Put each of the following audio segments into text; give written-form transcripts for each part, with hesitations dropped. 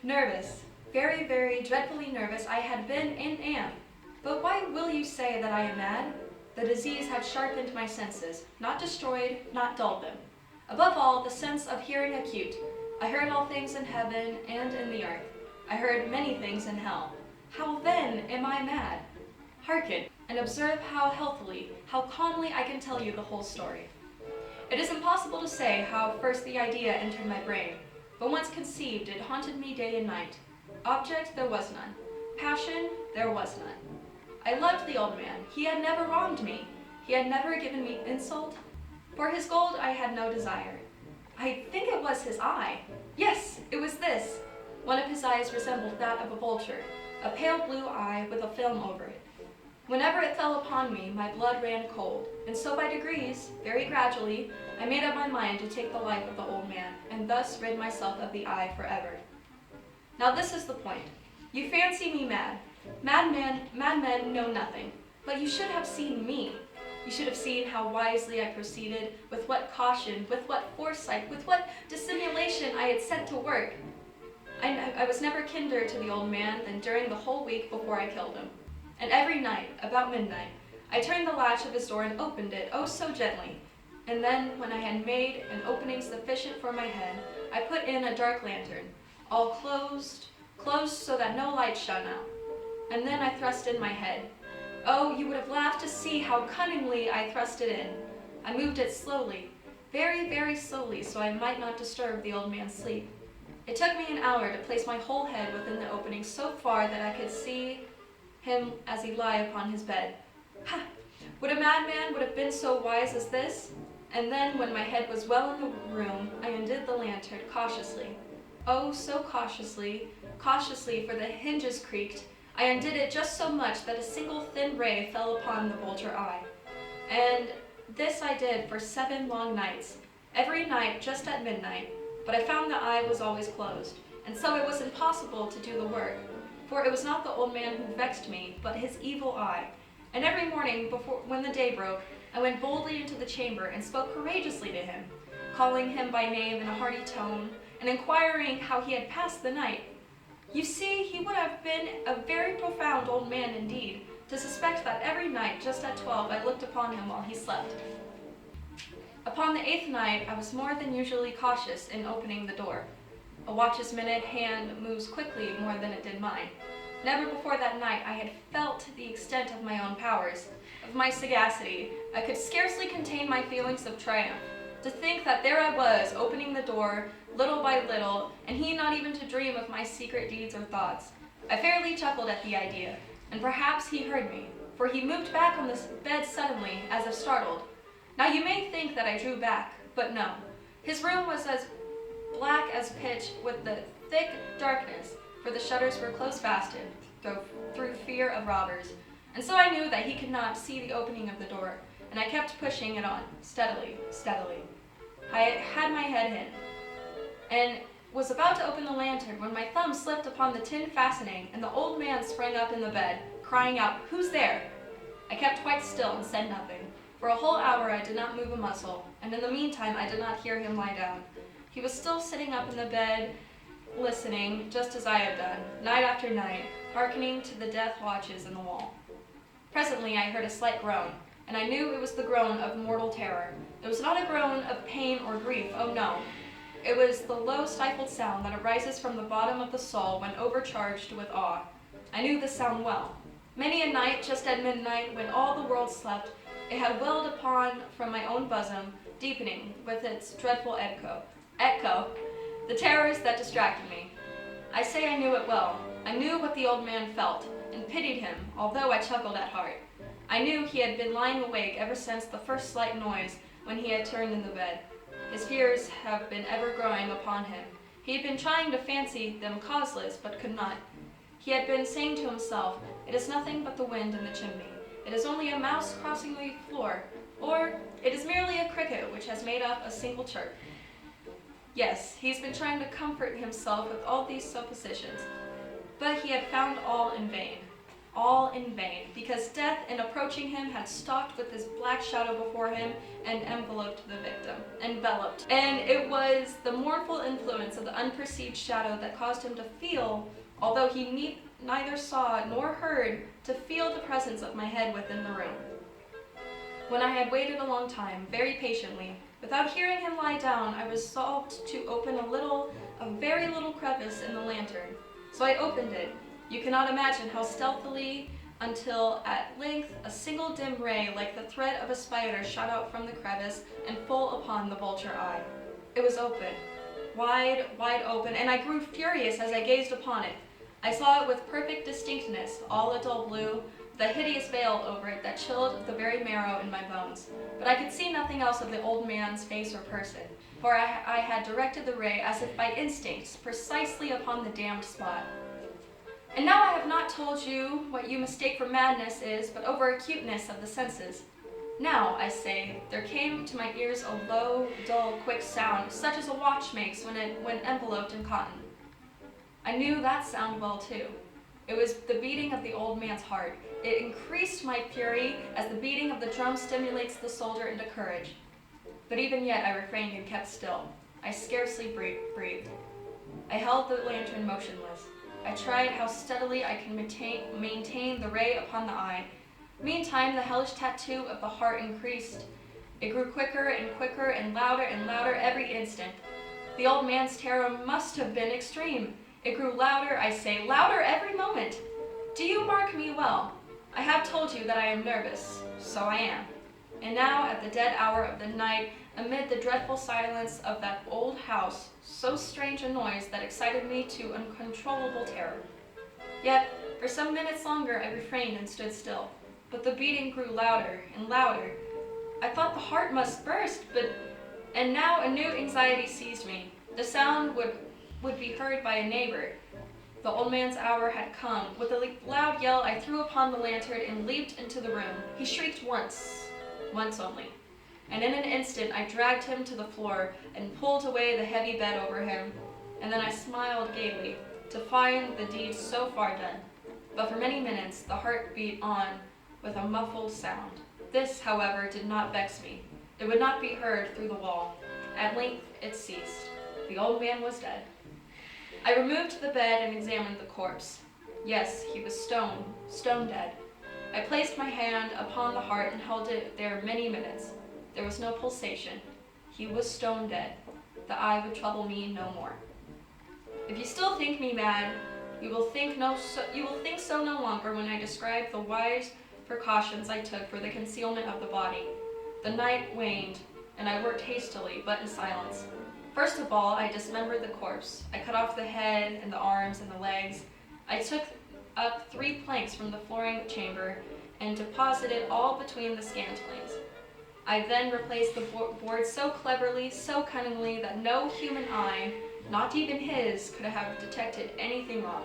Nervous, very, very dreadfully nervous I had been and am. But why will you say that I am mad? The disease had sharpened my senses, not destroyed, not dulled them. Above all, the sense of hearing acute. I heard all things in heaven and in the earth. I heard many things in hell. How then am I mad? Hearken, and observe how healthily, how calmly I can tell you the whole story. It is impossible to say how first the idea entered my brain, but once conceived, it haunted me day and night. Object there was none. Passion there was none. I loved the old man. He had never wronged me. He had never given me insult. For his gold I had no desire. I think it was his eye. Yes, it was this. One of his eyes resembled that of a vulture, a pale blue eye with a film over it. Whenever it fell upon me, my blood ran cold, and so by degrees, very gradually, I made up my mind to take the life of the old man, and thus rid myself of the eye forever. Now this is the point. You fancy me mad. Madmen know nothing. But you should have seen me. You should have seen how wisely I proceeded, with what caution, with what foresight, with what dissimulation I had set to work. I was never kinder to the old man than during the whole week before I killed him. And every night, about midnight, I turned the latch of his door and opened it, oh so gently. And then, when I had made an opening sufficient for my head, I put in a dark lantern, all closed so that no light shone out. And then I thrust in my head. Oh, you would have laughed to see how cunningly I thrust it in. I moved it slowly, very, very slowly, so I might not disturb the old man's sleep. It took me an hour to place my whole head within the opening so far that I could see him as he lay upon his bed. Ha! Would a madman would have been so wise as this? And then, when my head was well in the room, I undid the lantern cautiously. Oh, so cautiously, for the hinges creaked. I undid it just so much that a single thin ray fell upon the vulture eye. And this I did for 7 long nights, every night just at midnight, but I found the eye was always closed, and so it was impossible to do the work, for it was not the old man who vexed me, but his evil eye. And every morning, when the day broke, I went boldly into the chamber and spoke courageously to him, calling him by name in a hearty tone, and inquiring how he had passed the night. You see, he would have been a very profound old man indeed, to suspect that every night, just at 12, I looked upon him while he slept. Upon the 8th night, I was more than usually cautious in opening the door. A watch's minute hand moves quickly more than it did mine. Never before that night I had felt the extent of my own powers, of my sagacity. I could scarcely contain my feelings of triumph. To think that there I was, opening the door, little by little, and he not even to dream of my secret deeds or thoughts. I fairly chuckled at the idea, and perhaps he heard me, for he moved back on the bed suddenly, as if startled. Now you may think that I drew back, but no. His room was as black as pitch with the thick darkness, for the shutters were close fastened, through fear of robbers, and so I knew that he could not see the opening of the door, and I kept pushing it on, steadily. I had my head in, and was about to open the lantern when my thumb slipped upon the tin fastening, and the old man sprang up in the bed, crying out, "Who's there?" I kept quite still and said nothing. For a whole hour I did not move a muscle, and in the meantime I did not hear him lie down. He was still sitting up in the bed, listening, just as I had done, night after night, hearkening to the death watches in the wall. Presently I heard a slight groan, and I knew it was the groan of mortal terror. It was not a groan of pain or grief, oh no. It was the low stifled sound that arises from the bottom of the soul when overcharged with awe. I knew the sound well. Many a night, just at midnight, when all the world slept, it had welled upon from my own bosom, deepening with its dreadful echo, the terrors that distracted me. I say I knew it well. I knew what the old man felt, and pitied him, although I chuckled at heart. I knew he had been lying awake ever since the first slight noise when he had turned in the bed. His fears have been ever growing upon him. He had been trying to fancy them causeless, but could not. He had been saying to himself, "It is nothing but the wind in the chimney. It is only a mouse crossing the floor, or it is merely a cricket which has made up a single chirp." Yes, he's been trying to comfort himself with all these suppositions, but he had found all in vain. all in vain, because death, in approaching him, had stalked with his black shadow before him and enveloped the victim. And it was the mournful influence of the unperceived shadow that caused him to feel, although he neither saw nor heard, to feel the presence of my head within the room. When I had waited a long time, very patiently, without hearing him lie down, I resolved to open a very little crevice in the lantern. So I opened it. You cannot imagine how stealthily, until at length a single dim ray, like the thread of a spider, shot out from the crevice and full upon the vulture eye. It was open, wide open, and I grew furious as I gazed upon it. I saw it with perfect distinctness, all a dull blue, with a hideous veil over it that chilled the very marrow in my bones. But I could see nothing else of the old man's face or person, for I had directed the ray, as if by instinct, precisely upon the damned spot. And now I have not told you what you mistake for madness is but over-acuteness of the senses. Now, I say, there came to my ears a low, dull, quick sound, such as a watch makes when enveloped in cotton. I knew that sound well, too. It was the beating of the old man's heart. It increased my fury as the beating of the drum stimulates the soldier into courage. But even yet I refrained and kept still. I scarcely breathed. I held the lantern motionless. I tried how steadily I can maintain the ray upon the eye. Meantime, the hellish tattoo of the heart increased. It grew quicker and louder every instant. The old man's terror must have been extreme. It grew louder, I say, louder every moment. Do you mark me well? I have told you that I am nervous. So I am. And now, at the dead hour of the night, amid the dreadful silence of that old house, so strange a noise that excited me to uncontrollable terror. Yet, for some minutes longer I refrained and stood still, but the beating grew louder and louder. I thought the heart must burst, and now a new anxiety seized me. The sound would be heard by a neighbor. The old man's hour had come. With a loud yell, I threw upon the lantern and leaped into the room. He shrieked once only, and in an instant I dragged him to the floor and pulled away the heavy bed over him, and then I smiled gaily to find the deed so far done. But for many minutes the heart beat on with a muffled sound. This, however, did not vex me. It would not be heard through the wall. At length it ceased. The old man was dead. I removed the bed and examined the corpse. Yes, he was stone dead. I placed my hand upon the heart and held it there many minutes. There was no pulsation. He was stone dead. The eye would trouble me no more. If you still think me mad, you will think so no longer when I describe the wise precautions I took for the concealment of the body. The night waned, and I worked hastily, but in silence. First of all, I dismembered the corpse. I cut off the head and the arms and the legs. I took up 3 planks from the flooring chamber and deposited all between the scantlings. I then replaced the board so cleverly, so cunningly, that no human eye, not even his, could have detected anything wrong.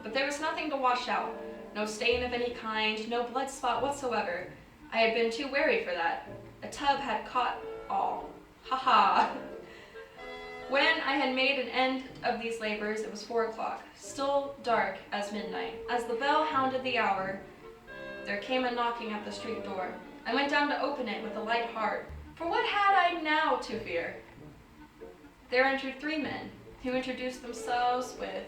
But there was nothing to wash out, no stain of any kind, no blood spot whatsoever. I had been too wary for that. A tub had caught all. Ha ha! When I had made an end of these labors, it was 4 o'clock, still dark as midnight. As the bell hounded the hour, there came a knocking at the street door. I went down to open it with a light heart, for what had I now to fear? There entered 3 men, who introduced themselves with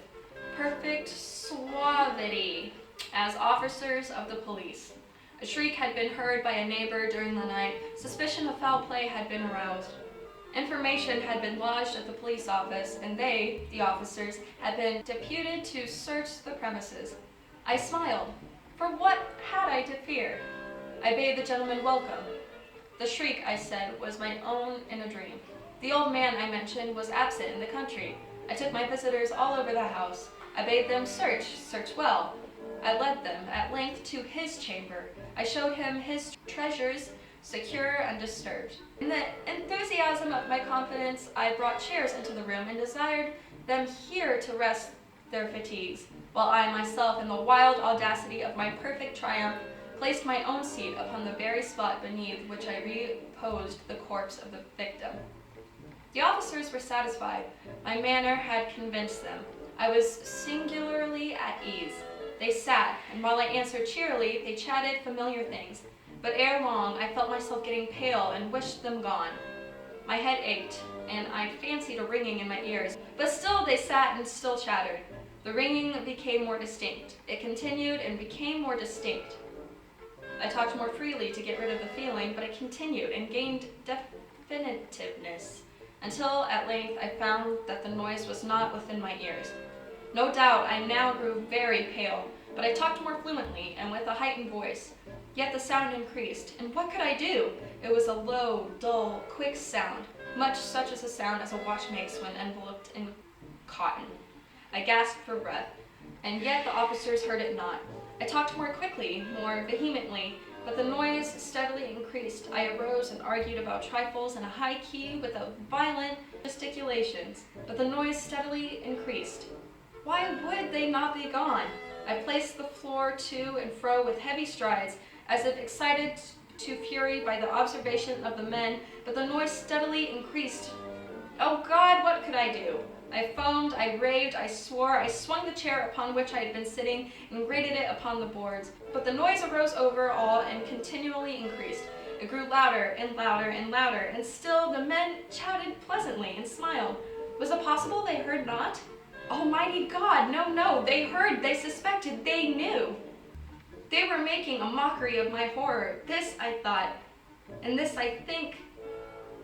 perfect suavity as officers of the police. A shriek had been heard by a neighbor during the night. Suspicion of foul play had been aroused. Information had been lodged at the police office, and they, the officers, had been deputed to search the premises. I smiled, for what had I to fear? I bade the gentleman welcome. The shriek, I said, was my own in a dream. The old man, I mentioned, was absent in the country. I took my visitors all over the house. I bade them search well. I led them, at length, to his chamber. I showed him his treasures, secure, undisturbed. In the enthusiasm of my confidence, I brought chairs into the room and desired them here to rest their fatigues, while I myself, in the wild audacity of my perfect triumph, placed my own seat upon the very spot beneath which I reposed the corpse of the victim. The officers were satisfied. My manner had convinced them. I was singularly at ease. They sat, and while I answered cheerily, they chatted familiar things. But ere long, I felt myself getting pale and wished them gone. My head ached, and I fancied a ringing in my ears. But still they sat and still chattered. The ringing became more distinct. It continued and became more distinct. I talked more freely to get rid of the feeling, but it continued and gained definitiveness, until at length I found that the noise was not within my ears. No doubt I now grew very pale, but I talked more fluently and with a heightened voice. Yet the sound increased, and what could I do? It was a low, dull, quick sound, much such as a sound as a watch makes when enveloped in cotton. I gasped for breath, and yet the officers heard it not. I talked more quickly, more vehemently, but the noise steadily increased. I arose and argued about trifles in a high key with a violent gesticulations, but the noise steadily increased. Why would they not be gone? I paced the floor to and fro with heavy strides, as if excited to fury by the observation of the men, but the noise steadily increased. Oh God, what could I do? I foamed, I raved, I swore, I swung the chair upon which I had been sitting and grated it upon the boards. But the noise arose over all and continually increased. It grew louder and louder and louder, and still the men chatted pleasantly and smiled. Was it possible they heard not? Almighty God, no, they heard, they suspected, they knew. They were making a mockery of my horror. This I thought, and this I think.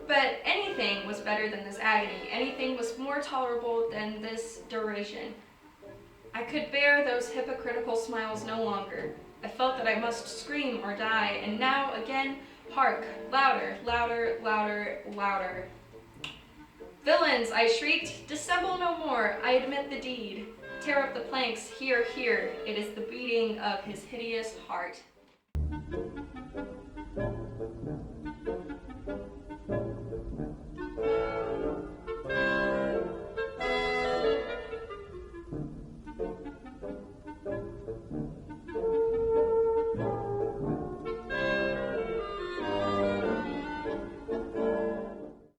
But anything was better than this agony. Anything was more tolerable than this derision. I could bear those hypocritical smiles no longer. I felt that I must scream or die, and now again, hark, louder, louder, louder, louder. Villains, I shrieked, dissemble no more, I admit the deed. Tear up the planks, here, it is the beating of his hideous heart.